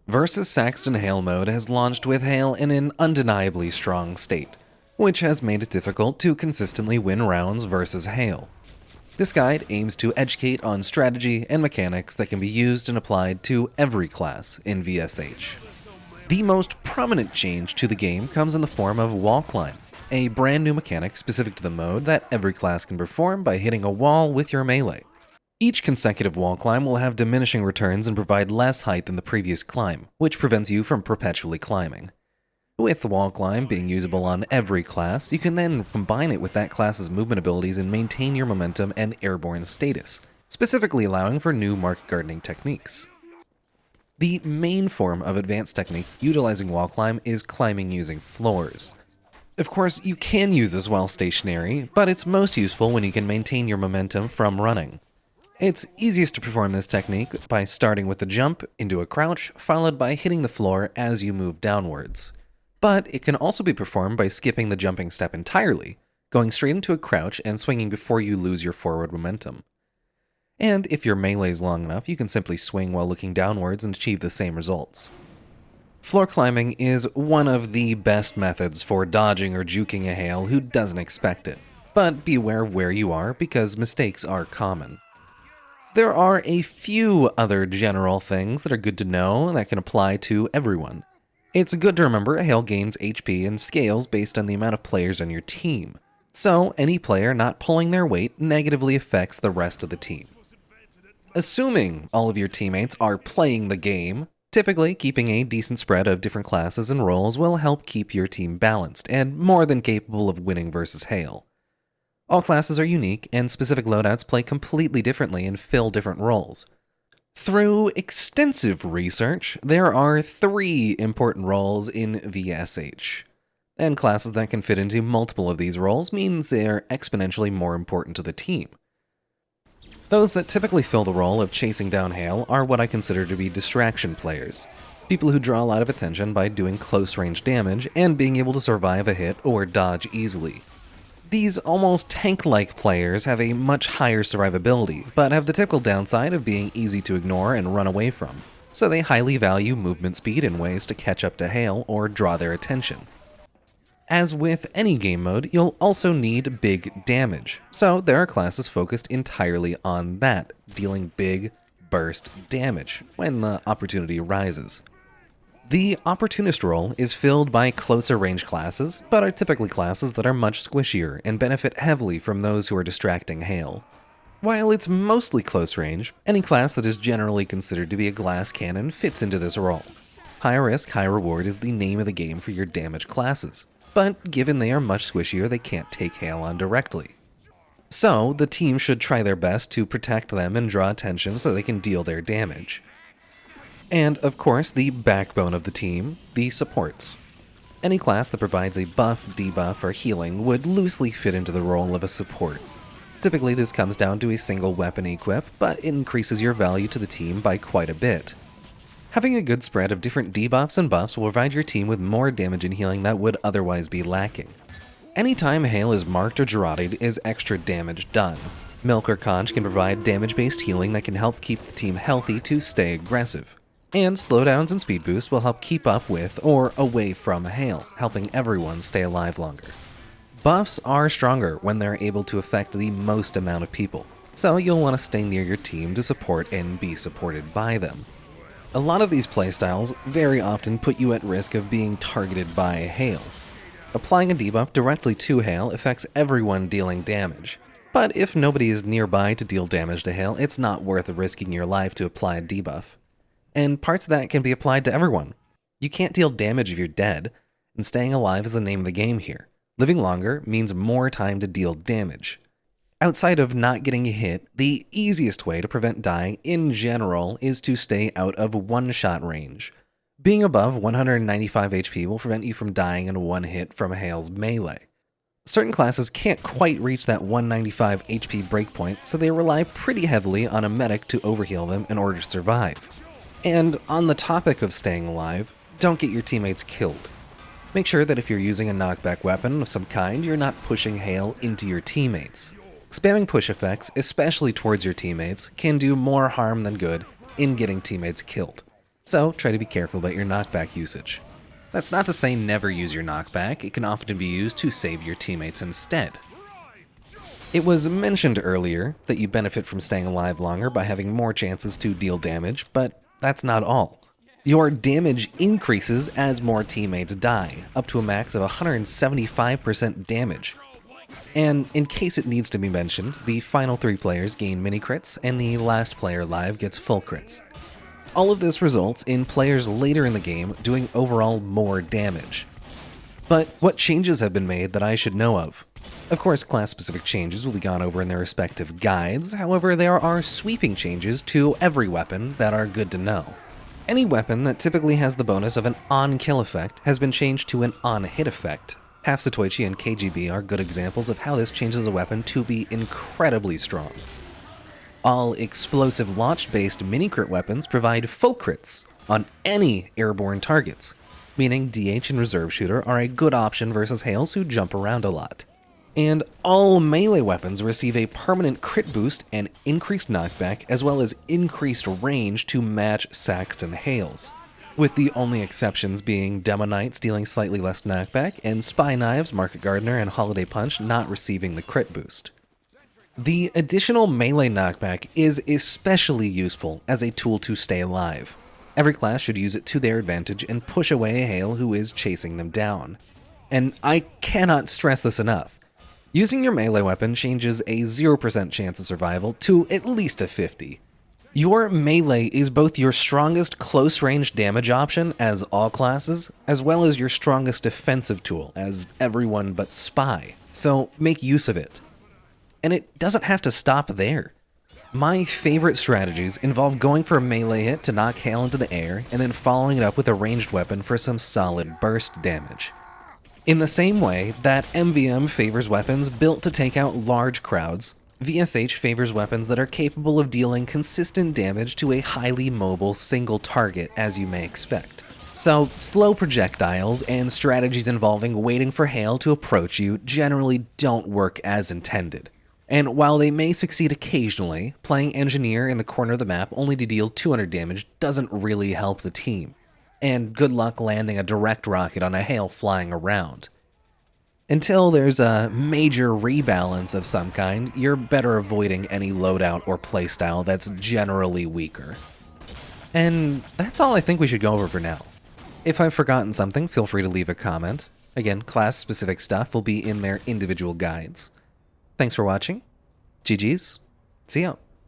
Versus Saxton Hale mode has launched with Hale in an undeniably strong state, which has made it difficult to consistently win rounds versus Hale. This guide aims to educate on strategy and mechanics that can be used and applied to every class in VSH. The most prominent change to the game comes in the form of wall climb, a brand new mechanic specific to the mode that every class can perform by hitting a wall with your melee. Each consecutive wall climb will have diminishing returns and provide less height than the previous climb, which prevents you from perpetually climbing. With the wall climb being usable on every class, you can then combine it with that class's movement abilities and maintain your momentum and airborne status, specifically allowing for new market gardening techniques. The main form of advanced technique utilizing wall climb is climbing using floors. Of course, you can use this while stationary, but it's most useful when you can maintain your momentum from running. It's easiest to perform this technique by starting with the jump into a crouch, followed by hitting the floor as you move downwards. But it can also be performed by skipping the jumping step entirely, going straight into a crouch and swinging before you lose your forward momentum. And if your melee is long enough, you can simply swing while looking downwards and achieve the same results. Floor climbing is one of the best methods for dodging or juking a Hale who doesn't expect it, but beware of where you are because mistakes are common. There are a few other general things that are good to know that can apply to everyone. It's good to remember a Hale gains HP and scales based on the amount of players on your team, so any player not pulling their weight negatively affects the rest of the team. Assuming all of your teammates are playing the game, typically keeping a decent spread of different classes and roles will help keep your team balanced and more than capable of winning versus Hale. All classes are unique, and specific loadouts play completely differently and fill different roles. Through extensive research, there are 3 important roles in VSH, and classes that can fit into multiple of these roles means they are exponentially more important to the team. Those that typically fill the role of chasing down Hale are what I consider to be distraction players, people who draw a lot of attention by doing close-range damage and being able to survive a hit or dodge easily. These almost tank-like players have a much higher survivability, but have the typical downside of being easy to ignore and run away from, so they highly value movement speed in ways to catch up to Hale or draw their attention. As with any game mode, you'll also need big damage, so there are classes focused entirely on that, dealing big, burst damage when the opportunity arises. The Opportunist role is filled by closer range classes, but are typically classes that are much squishier and benefit heavily from those who are distracting Hale. While it's mostly close range, any class that is generally considered to be a glass cannon fits into this role. High risk, high reward is the name of the game for your damage classes, but given they are much squishier, they can't take Hale on directly. So, the team should try their best to protect them and draw attention so they can deal their damage. And, of course, the backbone of the team, the supports. Any class that provides a buff, debuff, or healing would loosely fit into the role of a support. Typically, this comes down to a single weapon equip, but it increases your value to the team by quite a bit. Having a good spread of different debuffs and buffs will provide your team with more damage and healing that would otherwise be lacking. Anytime Hale is marked or Gerarded is extra damage done. Milk or Conch can provide damage-based healing that can help keep the team healthy to stay aggressive. And slowdowns and speed boosts will help keep up with or away from Hale, helping everyone stay alive longer. Buffs are stronger when they're able to affect the most amount of people, so you'll want to stay near your team to support and be supported by them. A lot of these playstyles very often put you at risk of being targeted by Hale. Applying a debuff directly to Hale affects everyone dealing damage, but if nobody is nearby to deal damage to Hale, it's not worth risking your life to apply a debuff. And parts of that can be applied to everyone. You can't deal damage if you're dead, and staying alive is the name of the game here. Living longer means more time to deal damage. Outside of not getting hit, the easiest way to prevent dying in general is to stay out of one-shot range. Being above 195 HP will prevent you from dying in one hit from Hale's melee. Certain classes can't quite reach that 195 HP breakpoint, so they rely pretty heavily on a medic to overheal them in order to survive. And on the topic of staying alive, don't get your teammates killed. Make sure that if you're using a knockback weapon of some kind, you're not pushing Hale into your teammates. Spamming push effects, especially towards your teammates, can do more harm than good in getting teammates killed. so try to be careful about your knockback usage. That's not to say never use your knockback, it can often be used to save your teammates instead. It was mentioned earlier that you benefit from staying alive longer by having more chances to deal damage, but that's not all. Your damage increases as more teammates die, up to a max of 175% damage. And in case it needs to be mentioned, the final 3 players gain mini crits, and the last player alive gets full crits. All of this results in players later in the game doing overall more damage. But what changes have been made that I should know of? Of course, class-specific changes will be gone over in their respective guides, however there are sweeping changes to every weapon that are good to know. Any weapon that typically has the bonus of an on-kill effect has been changed to an on-hit effect. Half Satoichi and KGB are good examples of how this changes a weapon to be incredibly strong. All explosive launch-based mini-crit weapons provide full crits on any airborne targets, meaning DH and Reserve Shooter are a good option versus Hales who jump around a lot. And all melee weapons receive a permanent crit boost and increased knockback as well as increased range to match Saxton Hale's, with the only exceptions being Demo Knights dealing slightly less knockback and Spy Knives, Market Gardener, and Holiday Punch not receiving the crit boost. The additional melee knockback is especially useful as a tool to stay alive. Every class should use it to their advantage and push away a Hale who is chasing them down. And I cannot stress this enough. Using your melee weapon changes a 0% chance of survival to at least a 50. Your melee is both your strongest close-range damage option as all classes, as well as your strongest defensive tool as everyone but Spy, so make use of it. And it doesn't have to stop there. My favorite strategies involve going for a melee hit to knock Hale into the air, and then following it up with a ranged weapon for some solid burst damage. In the same way that MVM favors weapons built to take out large crowds, VSH favors weapons that are capable of dealing consistent damage to a highly mobile single target, as you may expect. So, slow projectiles and strategies involving waiting for Hale to approach you generally don't work as intended. And while they may succeed occasionally, playing Engineer in the corner of the map only to deal 200 damage doesn't really help the team. And good luck landing a direct rocket on a Hale flying around. Until there's a major rebalance of some kind, you're better avoiding any loadout or playstyle that's generally weaker. And that's all I think we should go over for now. If I've forgotten something, feel free to leave a comment. Again, class-specific stuff will be in their individual guides. Thanks for watching. GG's. See ya.